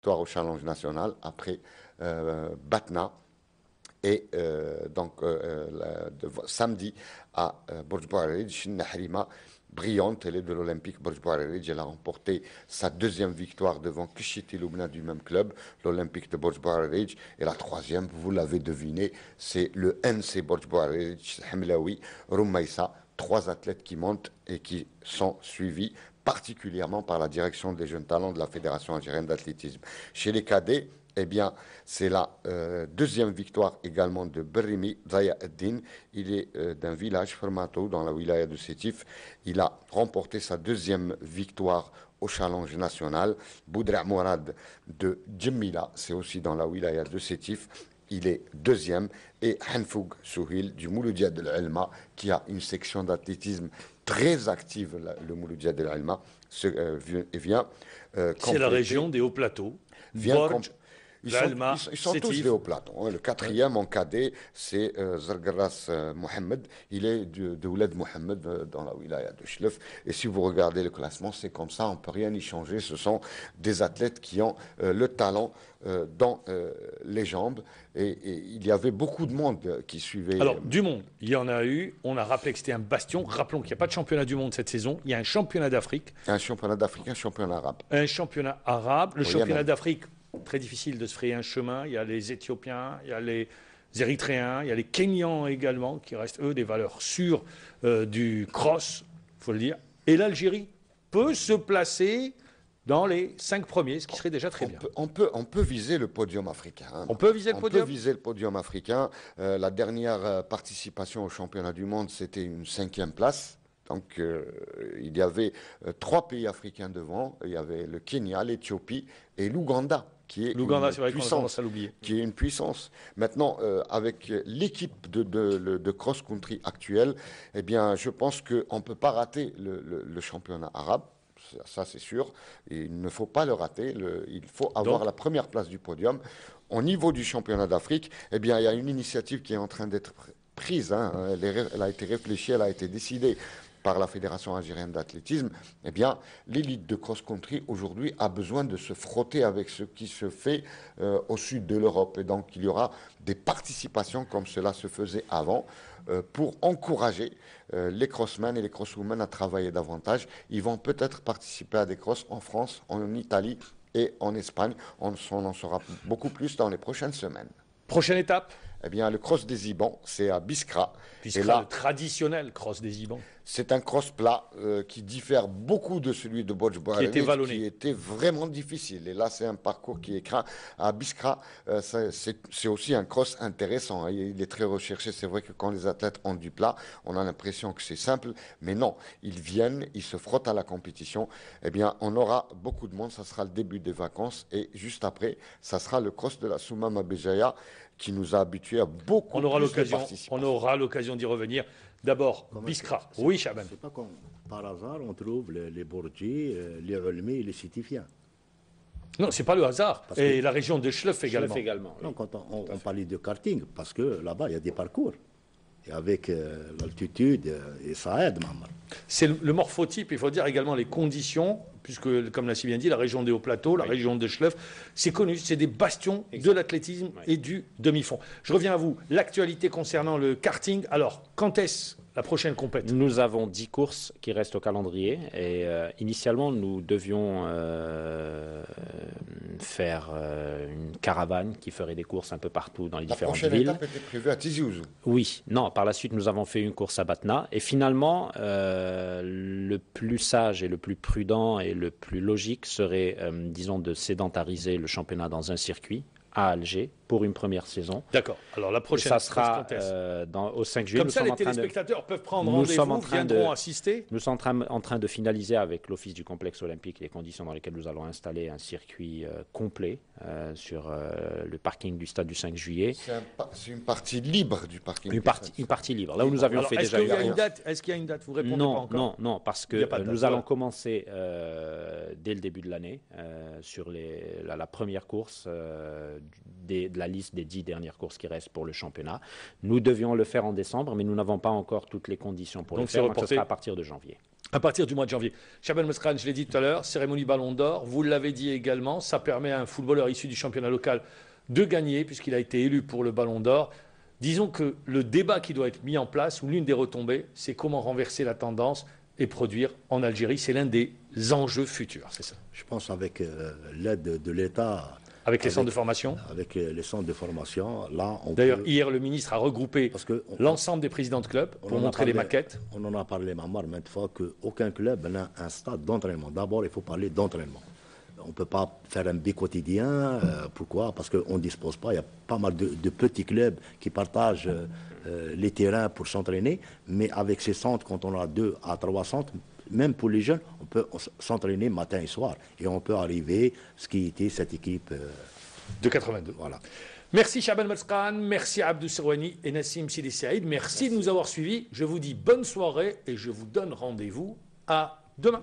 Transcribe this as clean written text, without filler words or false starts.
victoire au challenge national après Batna. Et samedi à Borj Bouarerij, Nahrima, brillante, elle est de l'Olympique Borj Bouarerij. Elle a remporté sa deuxième victoire devant Kishiti Lubna du même club, l'Olympique de Borj Bouarerij. Et la troisième, vous l'avez deviné, c'est le NC Borj Bouarerij, Hamlaoui, Roumaïssa. 3 athlètes qui montent et qui sont suivis particulièrement par la direction des jeunes talents de la Fédération algérienne d'athlétisme. Chez les cadets, eh bien, c'est la deuxième victoire également de Berrimi Zaya Eddin. Il est d'un village, Fermato, dans la wilaya de Sétif. Il a remporté sa deuxième victoire au challenge national. Boudra Mourad de Djemmila, c'est aussi dans la wilaya de Sétif. Il est deuxième. Et Hanfoug Souhil du Mouloudia de l'Elma, qui a une section d'athlétisme très active, le Mouloudia de l'Elma, vient c'est la région des hauts plateaux. Ils sont tous des hauts plateaux. Le quatrième en cadet, c'est Zargaras Mohamed. Il est de Ouled Mohamed dans la wilaya de Chlef. Et si vous regardez le classement, c'est comme ça, on ne peut rien y changer. Ce sont des athlètes qui ont le talent dans les jambes. Et il y avait beaucoup de monde qui suivait. Alors, du monde, il y en a eu. On a rappelé que c'était un bastion. Rappelons qu'il n'y a pas de championnat du monde cette saison. Il y a un championnat d'Afrique. Un championnat d'Afrique, un championnat arabe. Un championnat arabe. Le championnat d'Afrique, très difficile de se frayer un chemin. Il y a les Éthiopiens, il y a les Érythréens, il y a les Kenyans également, qui restent, eux, des valeurs sûres du cross, il faut le dire. Et l'Algérie peut se placer dans les 5 premiers, ce qui serait déjà très bien. On peut viser le podium africain. Hein. On peut viser le podium. On peut viser le podium africain. La dernière participation au championnat du monde, c'était une 5e place. Donc, il y avait 3 pays africains devant. Il y avait le Kenya, l'Éthiopie et l'Ouganda, qui est une puissance. Maintenant, avec l'équipe de cross-country actuelle, eh bien, je pense qu'on ne peut pas rater le championnat arabe. Ça, c'est sûr. Et il ne faut pas le rater. Il faut avoir la première place du podium. Au niveau du championnat d'Afrique, eh bien, il y a une initiative qui est en train d'être prise. Hein. Elle a été réfléchie, elle a été décidée par la Fédération algérienne d'athlétisme. Eh bien, l'élite de cross-country aujourd'hui a besoin de se frotter avec ce qui se fait au sud de l'Europe. Et donc, il y aura des participations comme cela se faisait avant pour encourager les crossmen et les crosswomen à travailler davantage. Ils vont peut-être participer à des crosses en France, en Italie et en Espagne. On en saura beaucoup plus dans les prochaines semaines. Prochaine étape? Eh bien, le cross des Ibans, c'est à Biskra. Biskra, et là, le traditionnel cross des Ibans. C'est un cross plat qui diffère beaucoup de celui de Borj Bouarerij, qui était vraiment difficile. Et là, c'est un parcours qui est craint. À Biskra, c'est aussi un cross intéressant. Hein. Il est très recherché. C'est vrai que quand les athlètes ont du plat, on a l'impression que c'est simple. Mais non, ils viennent, ils se frottent à la compétition. Eh bien, on aura beaucoup de monde. Ça sera le début des vacances. Et juste après, ça sera le cross de la Soumama Béjaïa qui nous a habitués à beaucoup de participants. On aura l'occasion d'y revenir. D'abord, Biskra. Oui, Chaban. C'est pas comme par hasard on trouve les Bourgis, les Ulmi et les Sétifiens. Non, c'est pas le hasard. Et la région de Chlef également. Non, quand on parlait de karting, parce que là-bas, il y a des parcours. Et avec l'altitude, et ça aide, maman. C'est le morphotype, il faut dire également les conditions, puisque, comme l'a si bien dit, la région des hauts plateaux, la région de Chlef, c'est connu, c'est des bastions de l'athlétisme et du demi-fond. Je reviens à vous, l'actualité concernant le karting. Alors, quand est-ce la prochaine compétition? Nous avons 10 courses qui restent au calendrier et initialement nous devions faire une caravane qui ferait des courses un peu partout dans les différentes villes. La prochaine étape était prévue à Tizi Ouzou. Oui, non, par la suite nous avons fait une course à Batna et finalement le plus sage et le plus prudent et le plus logique serait, disons, de sédentariser le championnat dans un circuit à Alger pour une première saison. D'accord. Alors la prochaine, ça sera au 5 juillet. Comme ça, les téléspectateurs peuvent prendre rendez-vous, viendront assister. Nous sommes en train de finaliser avec l'Office du complexe olympique les conditions dans lesquelles nous allons installer un circuit complet sur le parking du stade du 5 juillet. C'est une partie libre du parking. Une partie libre. Là où nous avions fait déjà Est-ce qu'il y a une date? Vous répondez pas encore. Non, parce que nous allons commencer dès le début de l'année sur la première course de la liste des 10 dernières courses qui restent pour le championnat. Nous devions le faire en décembre, mais nous n'avons pas encore toutes les conditions pour le faire, donc ce sera à partir de janvier. à partir du mois de janvier. Chahban Mesrane, je l'ai dit tout à l'heure, cérémonie Ballon d'Or, vous l'avez dit également, ça permet à un footballeur issu du championnat local de gagner puisqu'il a été élu pour le Ballon d'Or. Disons que le débat qui doit être mis en place, ou l'une des retombées, c'est comment renverser la tendance et produire en Algérie. C'est l'un des enjeux futurs, c'est ça. Je pense avec l'aide de l'État. Avec les centres de formation. Avec les centres de formation, là, on D'ailleurs, peut... hier, le ministre a regroupé l'ensemble des présidents de clubs pour montrer les maquettes. On en a parlé, Mamar, maintes fois, qu'aucun club n'a un stade d'entraînement. D'abord, il faut parler d'entraînement. On ne peut pas faire un quotidien. Pourquoi? Parce qu'on ne dispose pas. Il y a pas mal de petits clubs qui partagent les terrains pour s'entraîner. Mais avec ces centres, quand on a 2 à 3 centres, même pour les jeunes, on peut s'entraîner matin et soir. Et on peut arriver ce qui était cette équipe de 82. Voilà. Merci Chahban Mesrane, merci Abdou Serwani et Nassim Sidi Saïd. Merci de nous avoir suivis. Je vous dis bonne soirée et je vous donne rendez-vous à demain.